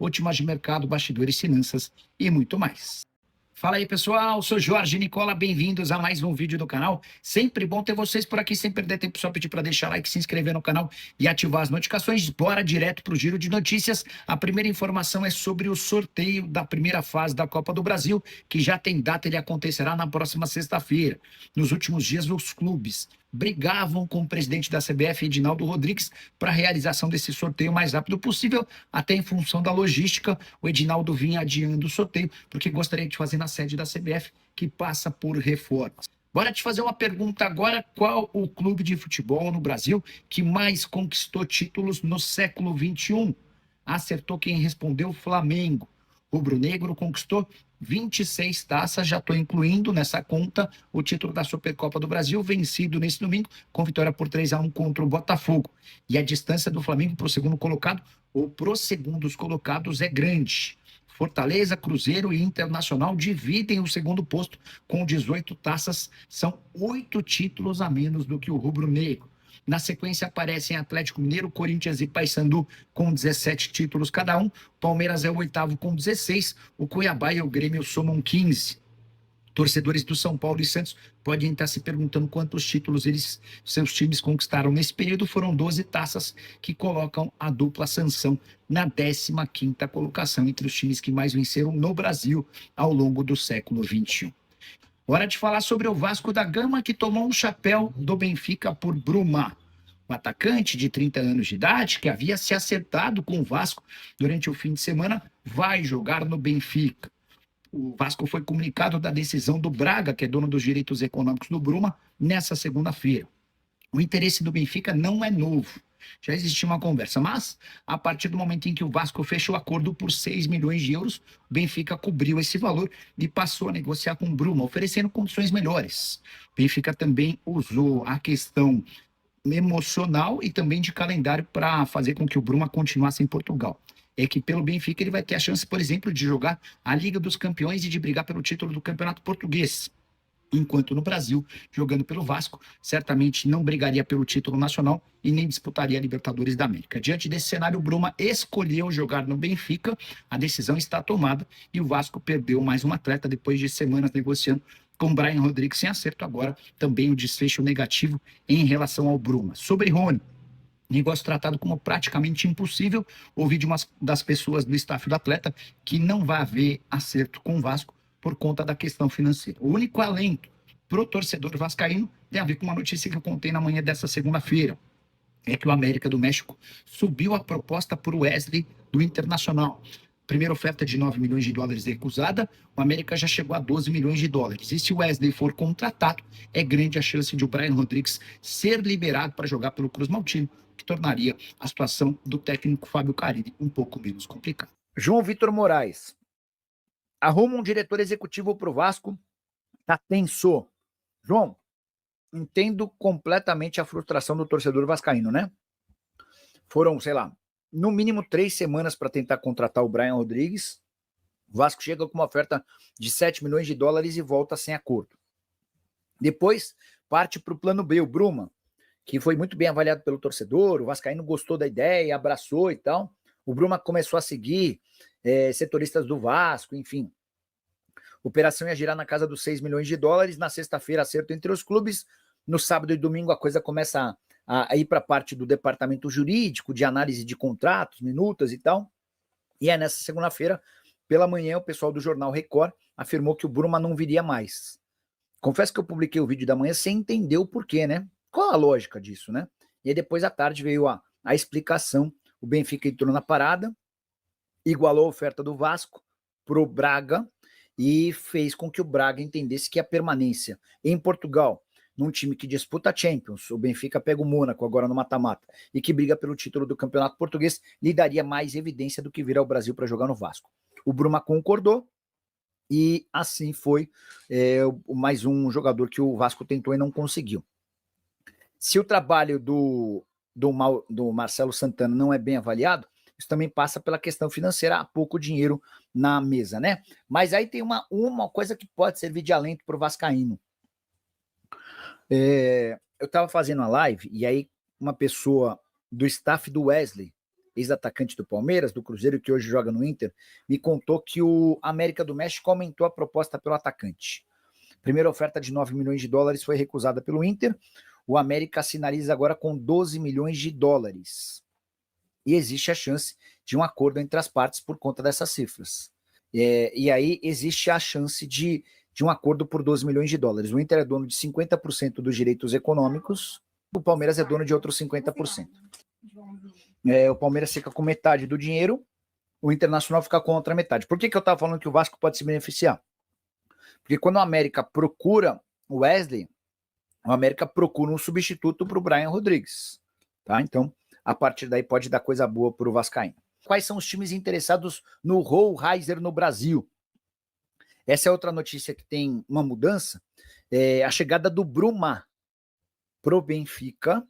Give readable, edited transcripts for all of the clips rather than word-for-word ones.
últimas de mercado, bastidores, finanças e muito mais. Fala aí, pessoal, sou Jorge Nicola, bem-vindos a mais um vídeo do canal. Sempre bom ter vocês por aqui, sem perder tempo, só pedir para deixar like, se inscrever no canal e ativar as notificações. Bora direto para o giro de notícias. A primeira informação é sobre o sorteio da primeira fase da Copa do Brasil, que já tem data, ele acontecerá na próxima sexta-feira. Nos últimos dias, os clubes brigavam com o presidente da CBF, Edinaldo Rodrigues, para a realização desse sorteio o mais rápido possível, até em função da logística. O Edinaldo vinha adiando o sorteio, porque gostaria de fazer na sede da CBF, que passa por reformas. Bora te fazer uma pergunta agora: qual o clube de futebol no Brasil que mais conquistou títulos no século XXI? Acertou quem respondeu: Flamengo. Rubro-negro conquistou 26 taças, já estou incluindo nessa conta o título da Supercopa do Brasil, vencido nesse domingo, com vitória por 3-1 contra o Botafogo. E a distância do Flamengo para o segundo colocado, ou para os segundos colocados, é grande. Fortaleza, Cruzeiro e Internacional dividem o segundo posto com 18 taças, são 8 títulos a menos do que o rubro-negro. Na sequência aparecem Atlético Mineiro, Corinthians e Paysandu com 17 títulos cada um. Palmeiras é o oitavo com 16, o Cuiabá e o Grêmio somam 15. Torcedores do São Paulo e Santos podem estar se perguntando quantos títulos seus times conquistaram nesse período. Foram 12 taças, que colocam a dupla Sansão na 15ª colocação entre os times que mais venceram no Brasil ao longo do século XXI. Hora de falar sobre o Vasco da Gama, que tomou um chapéu do Benfica por Bruma. O atacante de 30 anos de idade, que havia se acertado com o Vasco durante o fim de semana, vai jogar no Benfica. O Vasco foi comunicado da decisão do Braga, que é dono dos direitos econômicos do Bruma, nessa segunda-feira. O interesse do Benfica não é novo. Já existia uma conversa, mas a partir do momento em que o Vasco fechou o acordo por 6 milhões de euros, o Benfica cobriu esse valor e passou a negociar com o Bruma, oferecendo condições melhores. O Benfica também usou a questão emocional e também de calendário para fazer com que o Bruma continuasse em Portugal. É que pelo Benfica ele vai ter a chance, por exemplo, de jogar a Liga dos Campeões e de brigar pelo título do Campeonato Português. Enquanto no Brasil, jogando pelo Vasco, certamente não brigaria pelo título nacional e nem disputaria a Libertadores da América. Diante desse cenário, o Bruma escolheu jogar no Benfica, a decisão está tomada e o Vasco perdeu mais um atleta depois de semanas negociando com Brian Rodrigues sem acerto. Agora também o desfecho negativo em relação ao Bruma. Sobre Rony, negócio tratado como praticamente impossível. Ouvi de uma das pessoas do staff do atleta que não vai haver acerto com o Vasco por conta da questão financeira. O único alento para o torcedor vascaíno tem a ver com uma notícia que eu contei na manhã dessa segunda-feira. É que o América do México subiu a proposta por Wesley do Internacional. Primeira oferta de 9 milhões de dólares recusada, o América já chegou a 12 milhões de dólares. E se o Wesley for contratado, é grande a chance de o Brian Rodrigues ser liberado para jogar pelo Cruz Maltino, que tornaria a situação do técnico Fábio Carille um pouco menos complicada. João Vitor Moraes arruma um diretor executivo para o Vasco, tá tenso. João, entendo completamente a frustração do torcedor vascaíno, né? Foram, sei lá, no mínimo 3 semanas para tentar contratar o Brian Rodrigues. O Vasco chega com uma oferta de 7 milhões de dólares e volta sem acordo. Depois parte para o plano B, o Bruma, que foi muito bem avaliado pelo torcedor. O vascaíno gostou da ideia, abraçou e tal. O Bruma começou a seguir setoristas do Vasco, enfim. A operação ia girar na casa dos 6 milhões de dólares. Na sexta-feira, acerto entre os clubes. No sábado e domingo, a coisa começa a ir para a parte do departamento jurídico, de análise de contratos, minutas e tal. E é nessa segunda-feira, pela manhã, o pessoal do jornal Record afirmou que o Bruma não viria mais. Confesso que eu publiquei o vídeo da manhã sem entender o porquê, né? Qual a lógica disso, né? E aí depois à tarde veio a explicação. O Benfica entrou na parada, igualou a oferta do Vasco pro Braga e fez com que o Braga entendesse que a permanência em Portugal, num time que disputa a Champions, o Benfica pega o Mônaco agora no mata-mata, e que briga pelo título do Campeonato Português, lhe daria mais evidência do que vir ao Brasil para jogar no Vasco. O Bruma concordou e assim foi mais um jogador que o Vasco tentou e não conseguiu. Se o trabalho do Marcelo Santana não é bem avaliado, isso também passa pela questão financeira, há pouco dinheiro na mesa, né? Mas aí tem uma coisa que pode servir de alento para o vascaíno. Eu estava fazendo uma live e aí uma pessoa do staff do Wesley ex-atacante do Palmeiras, do Cruzeiro, que hoje joga no Inter, me contou que o América do México aumentou a proposta pelo atacante. A primeira oferta de 9 milhões de dólares foi recusada pelo Inter. O América sinaliza agora com 12 milhões de dólares. E existe a chance de um acordo entre as partes por conta dessas cifras. E aí existe a chance de um acordo por 12 milhões de dólares. O Inter é dono de 50% dos direitos econômicos, o Palmeiras é dono de outros 50%. O Palmeiras fica com metade do dinheiro, o Internacional fica com outra metade. Por que eu estava falando que o Vasco pode se beneficiar? Porque quando o América procura o Wesley, o América procura um substituto para o Brian Rodrigues. Tá? Então, a partir daí pode dar coisa boa para o Vascaíno. Quais são os times interessados no Rollraiser no Brasil? Essa é outra notícia que tem uma mudança. A chegada do Bruma pro Benfica,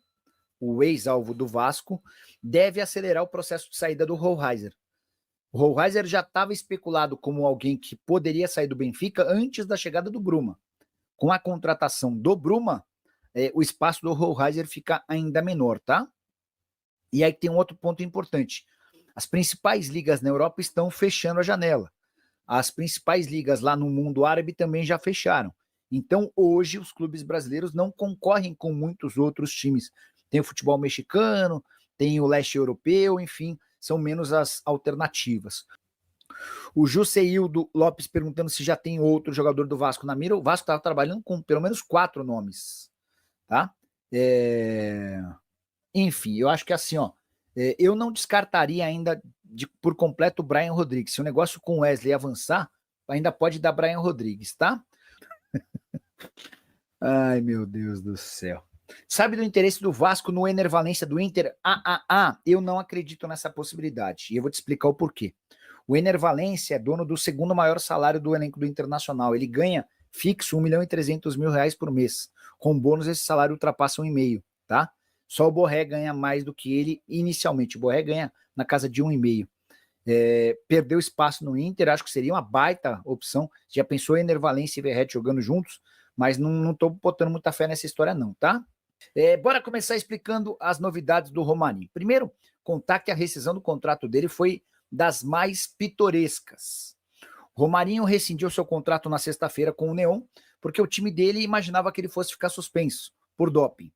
o ex-alvo do Vasco, deve acelerar o processo de saída do Rollraiser. O Rollraiser já estava especulado como alguém que poderia sair do Benfica antes da chegada do Bruma. Com a contratação do Bruma, o espaço do Rollraiser fica ainda menor, tá? E aí tem um outro ponto importante. As principais ligas na Europa estão fechando a janela. As principais ligas lá no mundo árabe também já fecharam. Então, hoje, os clubes brasileiros não concorrem com muitos outros times. Tem o futebol mexicano, tem o leste europeu, enfim, são menos as alternativas. O Juseildo Lopes perguntando se já tem outro jogador do Vasco na mira. O Vasco estava trabalhando com pelo menos 4 nomes. Tá? Enfim, eu acho que assim, ó, eu não descartaria ainda por completo o Brian Rodrigues. Se o negócio com o Wesley avançar, ainda pode dar Brian Rodrigues, tá? Ai, meu Deus do céu. Sabe do interesse do Vasco no Ener Valencia do Inter? Eu não acredito nessa possibilidade. E eu vou te explicar o porquê. O Ener Valencia é dono do segundo maior salário do elenco do Internacional. Ele ganha fixo R$1.300.000 por mês. Com bônus, esse salário ultrapassa 1,5, tá? Só o Borré ganha mais do que ele inicialmente. O Borré ganha na casa de 1,5. Perdeu espaço no Inter, acho que seria uma baita opção. Já pensou em Ener Valencia e Verratti jogando juntos? Mas não tô botando muita fé nessa história não, tá? Bora começar explicando as novidades do Romarinho. Primeiro, contar que a rescisão do contrato dele foi das mais pitorescas. Romarinho rescindiu seu contrato na sexta-feira com o Neon, porque o time dele imaginava que ele fosse ficar suspenso por doping.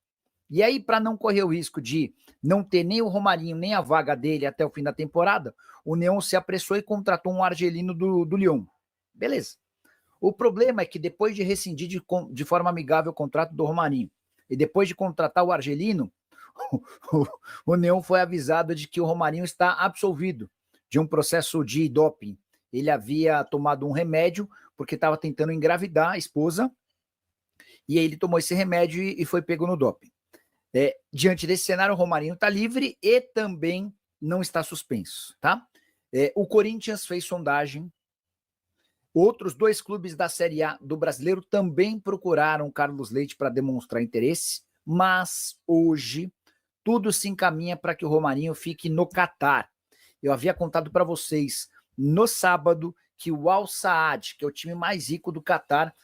E aí, para não correr o risco de não ter nem o Romarinho, nem a vaga dele até o fim da temporada, o Neon se apressou e contratou um argelino do Lyon. Beleza. O problema é que depois de rescindir de forma amigável o contrato do Romarinho, e depois de contratar o argelino, o Neon foi avisado de que o Romarinho está absolvido de um processo de doping. Ele havia tomado um remédio porque estava tentando engravidar a esposa, e aí ele tomou esse remédio e foi pego no doping. Diante desse cenário, o Romarinho está livre e também não está suspenso, tá? O Corinthians fez sondagem. Outros 2 clubes da Série A do Brasileiro também procuraram Carlos Leite para demonstrar interesse, mas hoje tudo se encaminha para que o Romarinho fique no Catar. Eu havia contado para vocês no sábado que o Al Saad, que é o time mais rico do Catar,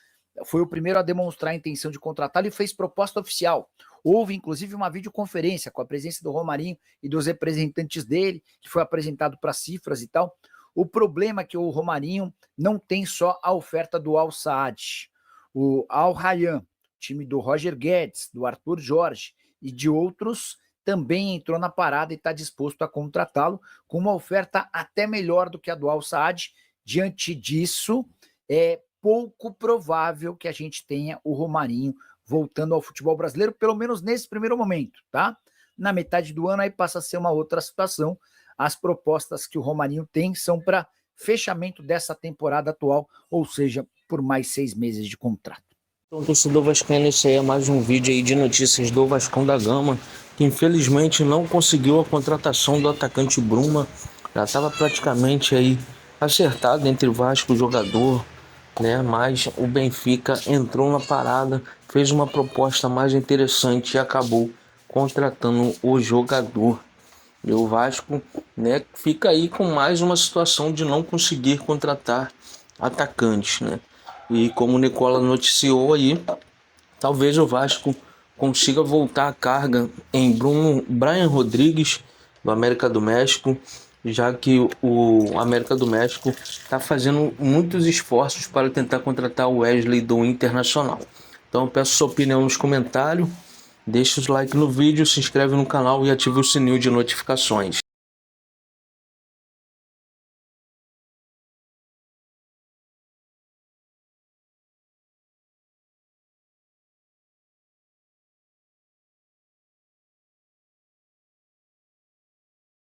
foi o primeiro a demonstrar a intenção de contratá-lo e fez proposta oficial. Houve, inclusive, uma videoconferência com a presença do Romarinho e dos representantes dele, que foi apresentado para cifras e tal. O problema é que o Romarinho não tem só a oferta do Al Saad. O Al Rayyan, time do Roger Guedes, do Arthur Jorge e de outros, também entrou na parada e está disposto a contratá-lo com uma oferta até melhor do que a do Al Saad. Diante disso, é pouco provável que a gente tenha o Romarinho voltando ao futebol brasileiro, pelo menos nesse primeiro momento, tá? Na metade do ano aí passa a ser uma outra situação. As propostas que o Romarinho tem são para fechamento dessa temporada atual, ou seja, por mais 6 meses de contrato. Então, torcedor vascaíno, esse aí é mais um vídeo aí de notícias do Vascão da Gama, que infelizmente não conseguiu a contratação do atacante Bruma. Já estava praticamente aí acertado entre o Vasco e o jogador, né? Mas o Benfica entrou na parada, fez uma proposta mais interessante e acabou contratando o jogador. E o Vasco, né, fica aí com mais uma situação de não conseguir contratar atacantes, né? E como o Nicola noticiou aí, talvez o Vasco consiga voltar a carga em Brian Rodrigues do América do México, já que o América do México está fazendo muitos esforços para tentar contratar o Wesley do Internacional. Então eu peço sua opinião nos comentários, deixa o like no vídeo, se inscreve no canal e ativa o sininho de notificações.